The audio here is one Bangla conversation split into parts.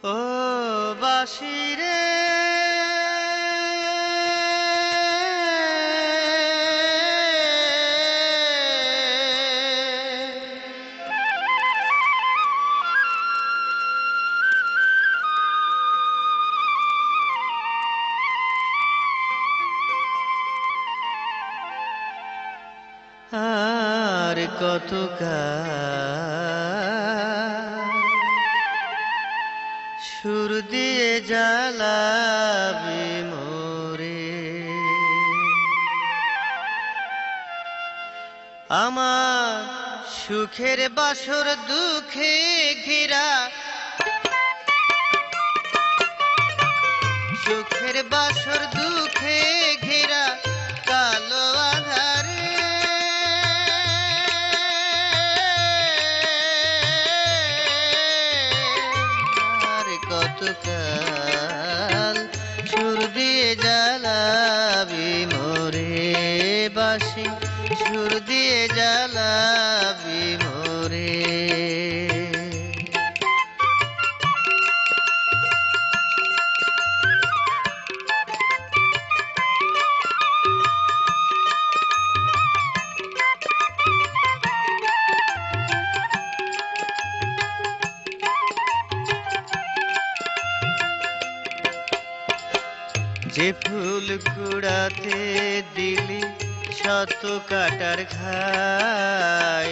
ও বাঁশি রে আর কতকাল সুর দিয়ে জ্বালাবি মোরে আমার সুখের বাসর দুঃখে ঘেরা সুখের বাসর দুঃখে ঘেরা কালো আধারে আর কতকাল সুর দিয়ে জ্বালাবি মোরে বাঁশি সুর দিয়ে জ্বালাবি মোরে যে ফুল কুড়াতে দিলি শত কাটার ঘাই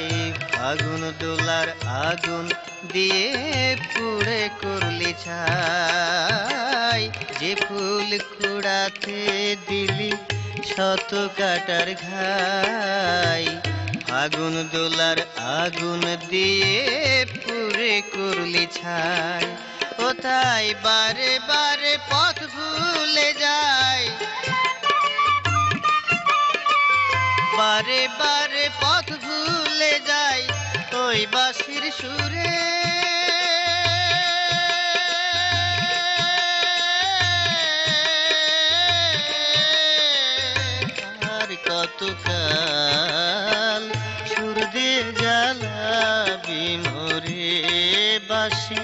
ফাগুন দোলার আগুন দিয়ে পুড়ে করলি ছাই যে ফুল কুড়াতে দিলি শত কাটার ঘাই ফাগুন দোলার আগুন দিয়ে পুড়ে করলি ছাই ও তাই বারে বারে পথ ভুলে যায় বারে বারে পথ ভুলে যায় ওই বাঁশির সুরে আর কতকাল সুর দিয়ে জ্বালাবি মোরে বাঁশি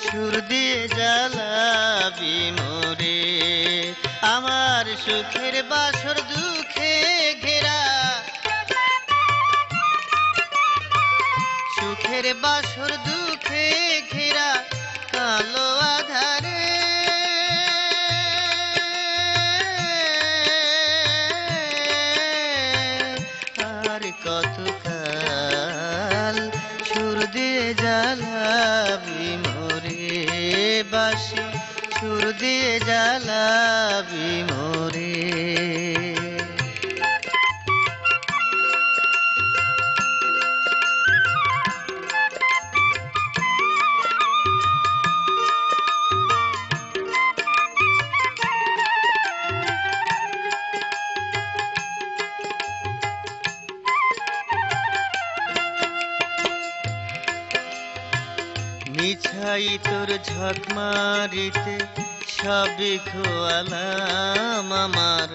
সুর দিয়ে জ্বালাবি মোরে আমার সুখের বাসর দুঃখে ঘেরা সুখের বাসর দুঃখে ঘেরা কালো আধারে আর কতকাল সুর দিয়ে জ্বালাবি মোরে বাঁশি সুর দিয়ে জ্বালাবি মোরে মিছাই তোর ঝক মারিতে সবই খোয়ালাম আমার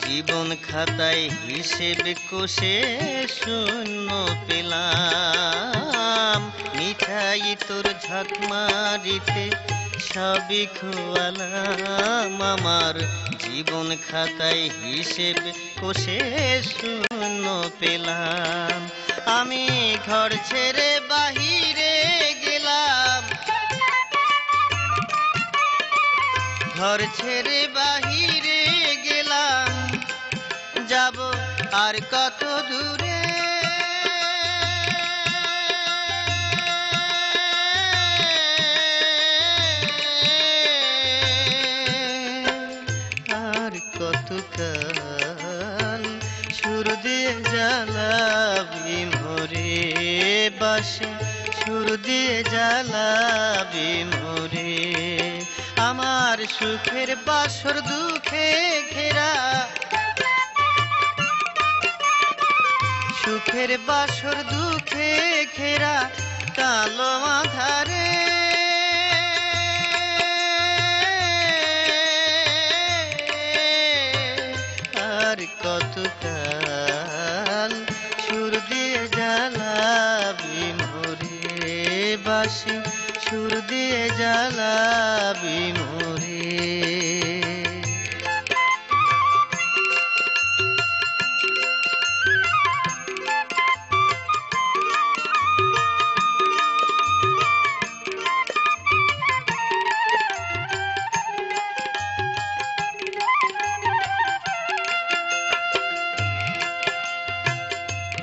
জীবন খাতায় হিসেব কষে শূন্য পেলাম মিছাই তোর ঝক মারিতে সবই খোয়ালাম আমার জীবন খাতায় হিসেব কষে শূন্য পেলাম আমি ঘর ছেড়ে বাহিরে গেলাম ঘর ছেড়ে বাহিরে গেলাম যাব আর কত দূরে আর কতকাল সুর দিয়ে জ্বালাবি মোরে বাঁশি সুর দিয়ে জ্বালাবি মোরে আমার সুখের বাসর দুঃখে ঘেরা সুখের বাসর দুঃখে ঘেরা কালো আধারে আর কতকাল সুর দিয়ে জ্বালাবি মোরে বাঁশি সুর দিয়ে জ্বালাবি মোরে।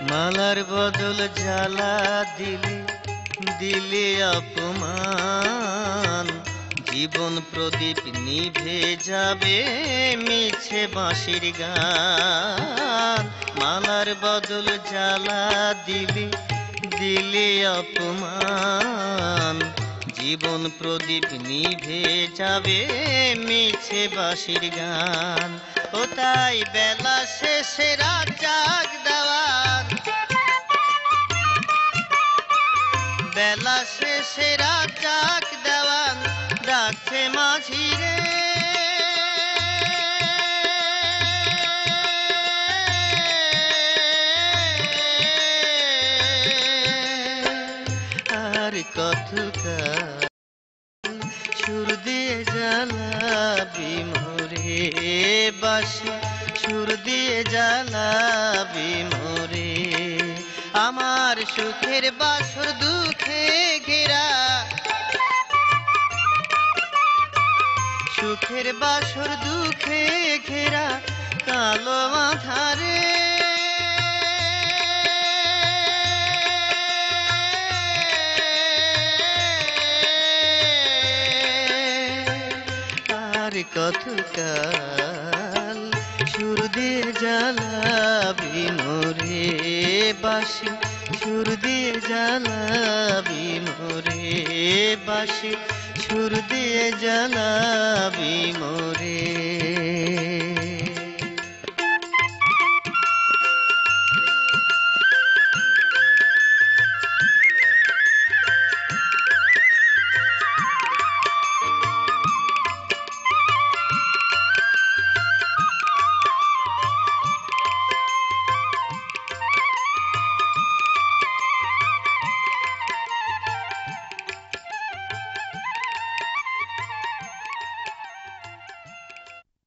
মালার বদল জ্বালা দিলে দিলে অপমান, জীবন প্রদীপ নিভে যাবে মিছে বাঁশির গান। মালার বদল জ্বালা দিলে দিলে অপমান, জীবন প্রদীপ নিভে যাবে মিছে বাঁশির গান। ও তাই বেলা শেষে রাত জাগ দেওয়ার, বেলা শেষে রাত জাগ দেওয়ান ডাকছে মাঝি রে। আর কতকাল সুর দিয়ে জ্বালাবি মোরে বাঁশি, সুর দিয়ে জ্বালাবি মোরে। আমার সুখের বাসর দুঃখে ঘেরা, সুখের বাসর দুঃখে ঘেরা কালো আঁধারে। আর কতকাল সুর দিয়ে জ্বালাবি মোরে বাঁশি, সুর দিয়ে জ্বালাবি মোরে বাঁশি, সুর দিয়ে জ্বালাবি মোরে।